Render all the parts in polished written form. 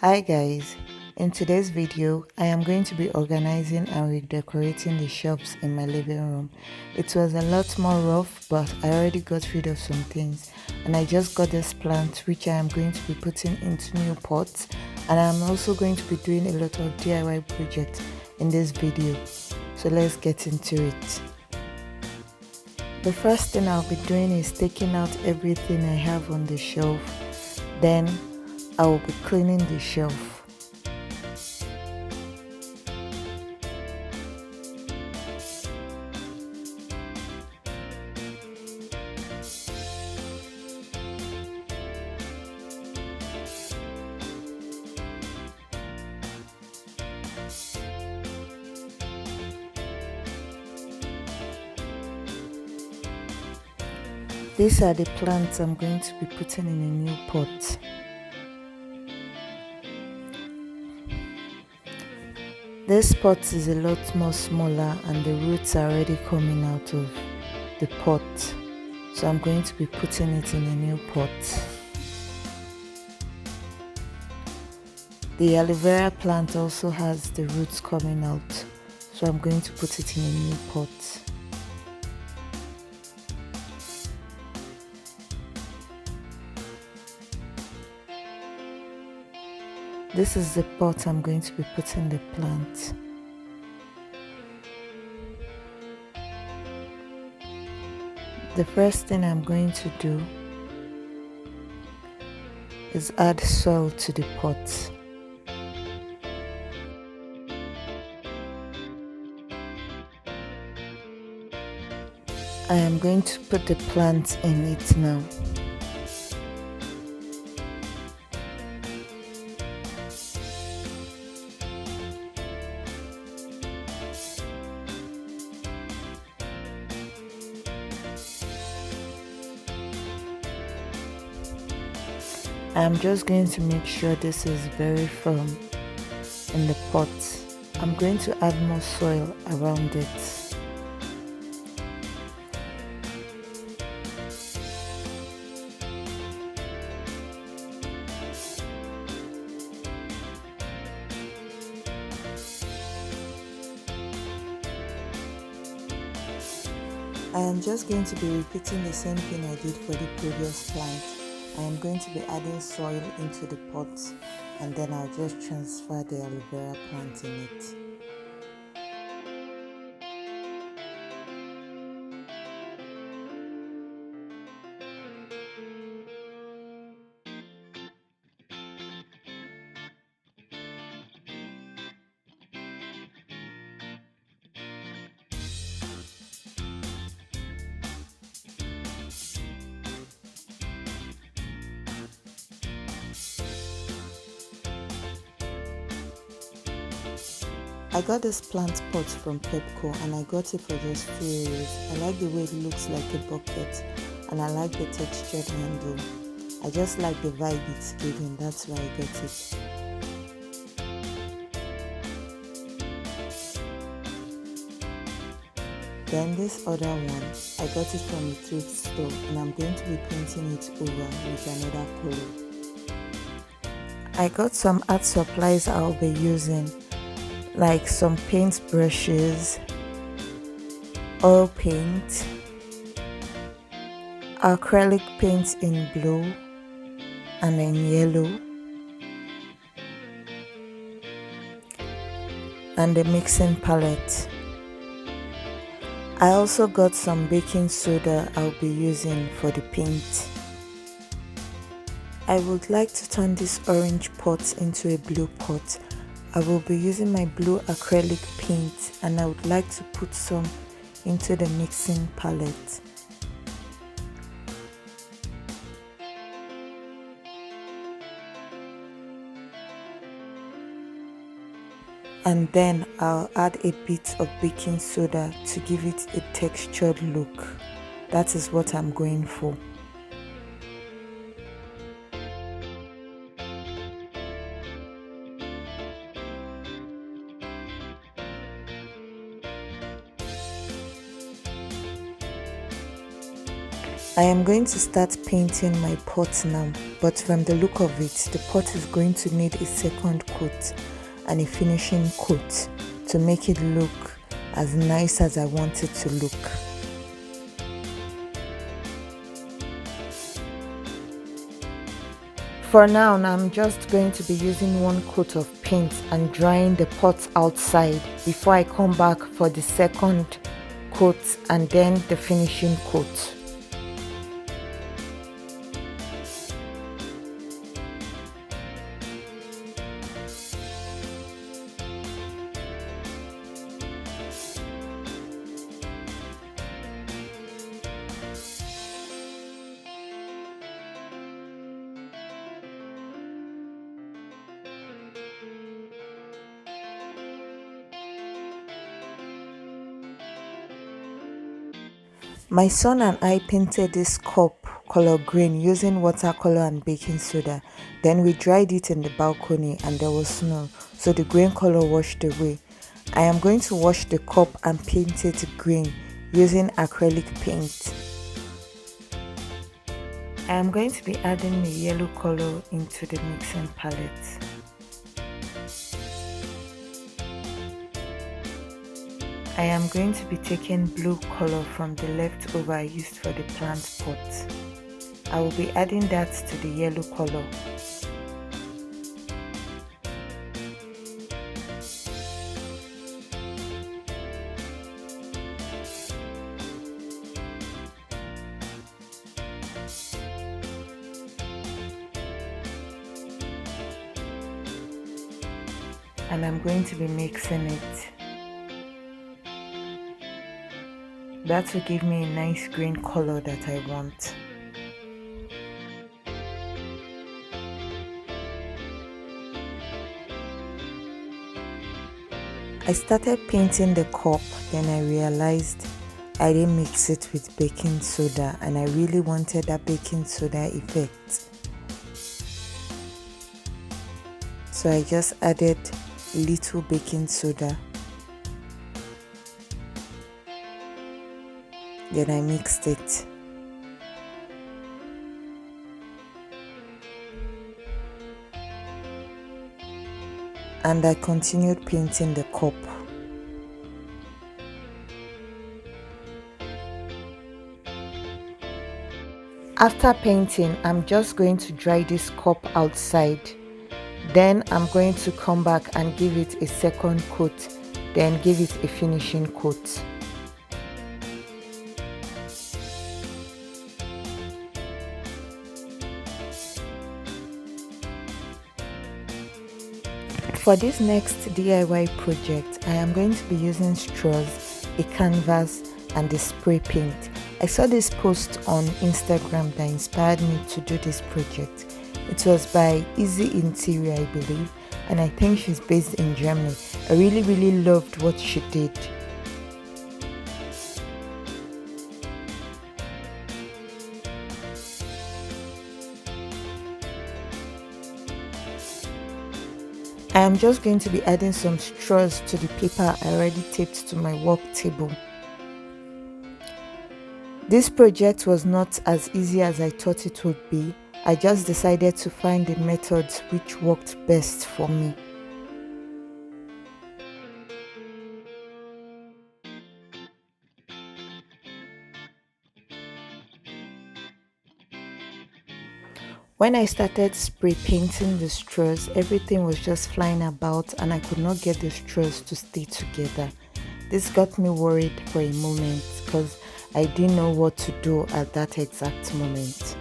Hi guys, in today's video I am going to be organizing and redecorating the shelves in my living room. It was a lot more rough, but I already got rid of some things, and I just got this plant which I am going to be putting into new pots, and I'm also going to be doing a lot of DIY projects in this video. So let's get into it. The first thing I'll be doing is taking out everything I have on the shelf. Then I will be cleaning the shelf. These are the plants I'm going to be putting in a new pot. This pot is a lot more smaller and the roots are already coming out of the pot. So I'm going to be putting it in a new pot. The aloe vera plant also has the roots coming out. So I'm going to put it in a new pot. This is the pot I'm going to be putting the plant. The first thing I'm going to do is add soil to the pot. I am going to put the plant in it now. I'm just going to make sure this is very firm in the pot. I'm going to add more soil around it. I am just going to be repeating the same thing I did for the previous plant. I am going to be adding soil into the pot, and then I'll just transfer the aloe vera plant in it. I got this plant pot from Pepco and I got it for just €2. I like the way it looks like a bucket and I like the textured handle. I just like the vibe it's giving, that's why I got it. Then this other one, I got it from a thrift store and I'm going to be painting it over with another color. I got some art supplies I'll be using, like some paint brushes, oil paint, acrylic paint in blue and in yellow, and a mixing palette. I also got some baking soda I'll be using for the paint. I would like to turn this orange pot into a blue pot. I will be using my blue acrylic paint and I would like to put some into the mixing palette. And then I'll add a bit of baking soda to give it a textured look. That is what I'm going for. I am going to start painting my pot now, but from the look of it, the pot is going to need a second coat and a finishing coat to make it look as nice as I want it to look. For now, I'm just going to be using one coat of paint and drying the pot outside before I come back for the second coat and then the finishing coat. My son and I painted this cup color green using watercolor and baking soda. Then we dried it in the balcony and there was snow, so the green color washed away. I am going to wash the cup and paint it green using acrylic paint. I am going to be adding the yellow color into the mixing palette. I am going to be taking blue color from the leftover I used for the plant pot. I will be adding that to the yellow color. And I'm going to be mixing it. That will give me a nice green color that I want. I started painting the cup, then I realized I didn't mix it with baking soda and I really wanted that baking soda effect. So I just added little baking soda. Then I mixed it. And I continued painting the cup. After painting, I'm just going to dry this cup outside. Then I'm going to come back and give it a second coat, then give it a finishing coat. For this next DIY project, I am going to be using straws, a canvas, and the spray paint. I saw this post on Instagram that inspired me to do this project. It was by Easy Interior, I believe, and I think she's based in Germany. I really loved what she did. I am just going to be adding some straws to the paper I already taped to my work table. This project was not as easy as I thought it would be. I just decided to find the methods which worked best for me. When I started spray painting the straws, everything was just flying about and I could not get the straws to stay together. This got me worried for a moment because I didn't know what to do at that exact moment.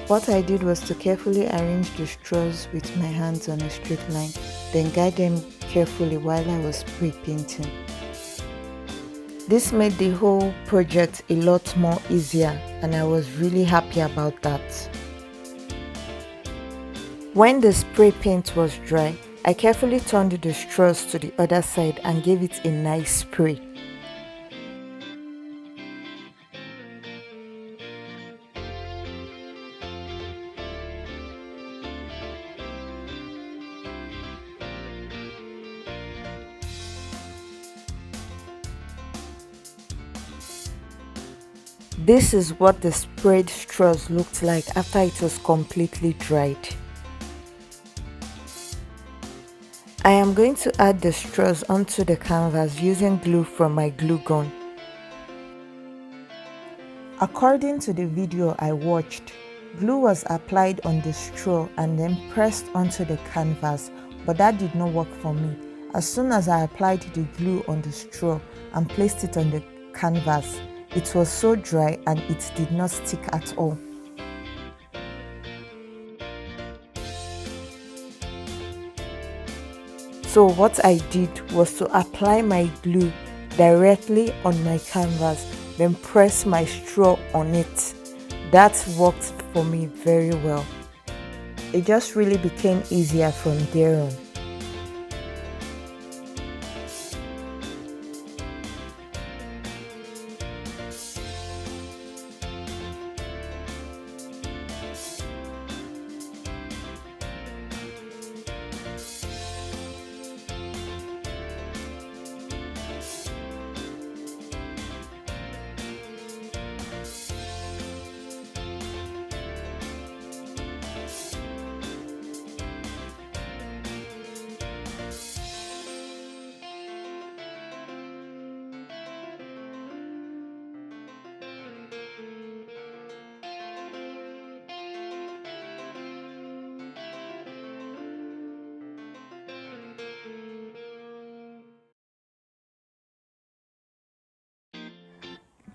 What I did was to carefully arrange the straws with my hands on a straight line, then guide them carefully while I was spray painting. This made the whole project a lot more easier and I was really happy about that. When the spray paint was dry, I carefully turned the straws to the other side and gave it a nice spray. This is what the sprayed straws looked like after it was completely dried. I am going to add the straws onto the canvas using glue from my glue gun. According to the video I watched, glue was applied on the straw and then pressed onto the canvas, but that did not work for me. As soon as I applied the glue on the straw and placed it on the canvas, it was so dry and it did not stick at all. So what I did was to apply my glue directly on my canvas, then press my straw on it. That worked for me very well. It just really became easier from there on.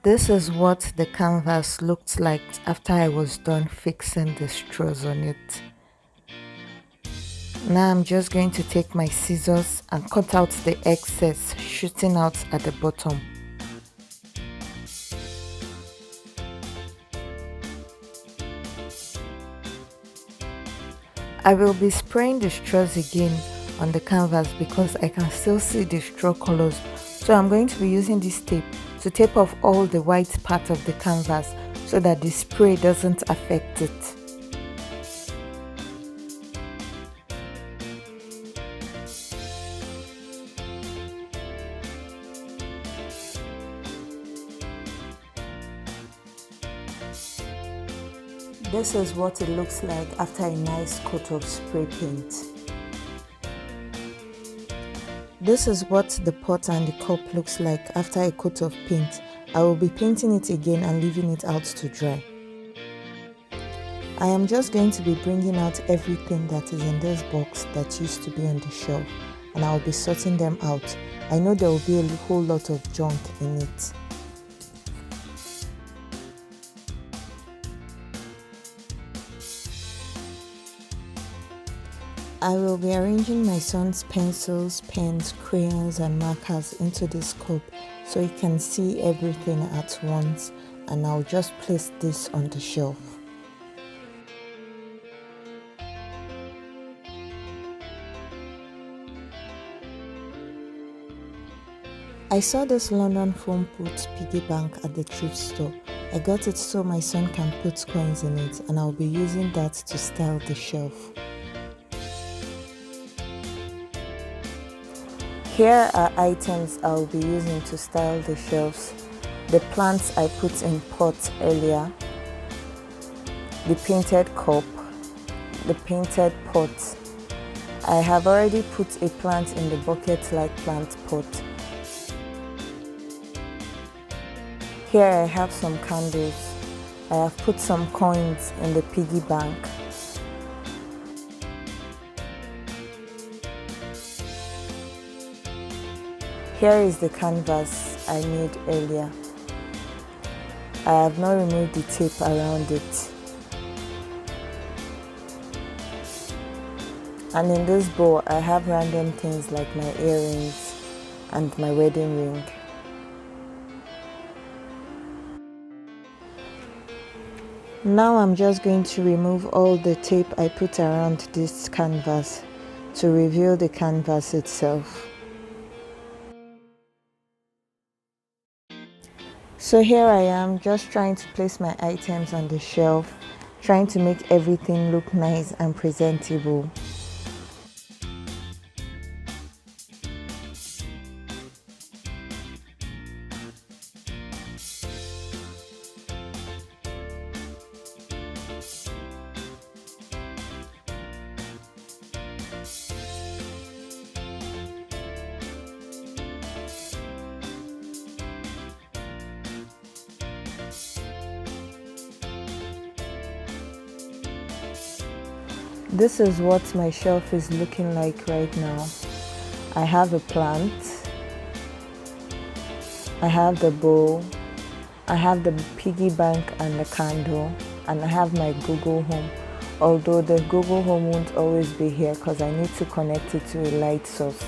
This is what the canvas looked like after I was done fixing the straws on it. Now I'm just going to take my scissors and cut out the excess shooting out at the bottom. I will be spraying the straws again on the canvas because I can still see the straw colors, so I'm going to be using this tape to tape off all the white part of the canvas so that the spray doesn't affect it. This is what it looks like after a nice coat of spray paint. This is what the pot and the cup looks like after a coat of paint. I will be painting it again and leaving it out to dry. I am just going to be bringing out everything that is in this box that used to be on the shelf, and I will be sorting them out. I know there will be a whole lot of junk in it. I will be arranging my son's pencils, pens, crayons and markers into this cup so he can see everything at once, and I'll just place this on the shelf. I saw this London foam put piggy bank at the thrift store. I got it so my son can put coins in it, and I'll be using that to style the shelf. Here are items I'll be using to style the shelves. The plants I put in pots earlier, the painted cup, the painted pot. I have already put a plant in the bucket-like plant pot. Here I have some candles. I have put some coins in the piggy bank. Here is the canvas I made earlier. I have not removed the tape around it. And in this bowl, I have random things like my earrings and my wedding ring. Now I'm just going to remove all the tape I put around this canvas to reveal the canvas itself. So here I am, just trying to place my items on the shelf, trying to make everything look nice and presentable. This is what my shelf is looking like right now. I have a plant, I have the bowl, I have the piggy bank and the candle, and I have my Google Home. Although the Google Home won't always be here because I need to connect it to a light source.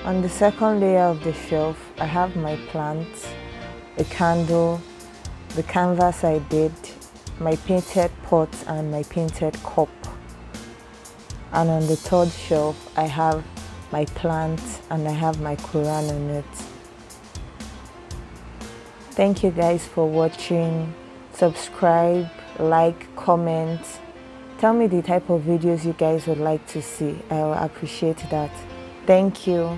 On the second layer of the shelf, I have my plants, a candle, the canvas I did, my painted pot and my painted cup. And on the third shelf, I have my plants and I have my Quran on it. Thank you guys for watching. Subscribe, like, comment. Tell me the type of videos you guys would like to see. I will appreciate that. Thank you.